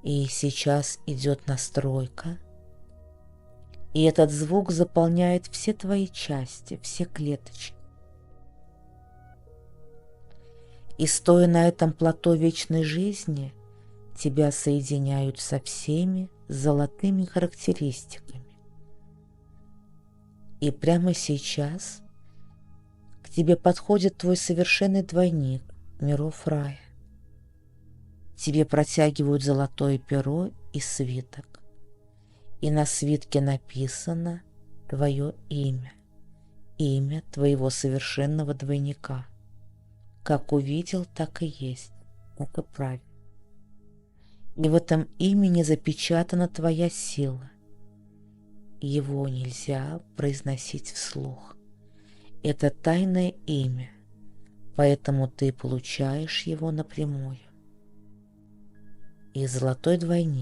И сейчас идет настройка, и этот звук заполняет все твои части, все клеточки. И стоя на этом плато вечной жизни, тебя соединяют со всеми золотыми характеристиками. И прямо сейчас к тебе подходит твой совершенный двойник миров рая. Тебе протягивают золотое перо и свиток. И на свитке написано твое имя, имя твоего совершенного двойника. Как увидел, так и есть, так и правильно. И в этом имени запечатана твоя сила. Его нельзя произносить вслух. Это тайное имя, поэтому ты получаешь его напрямую. И золотой двойник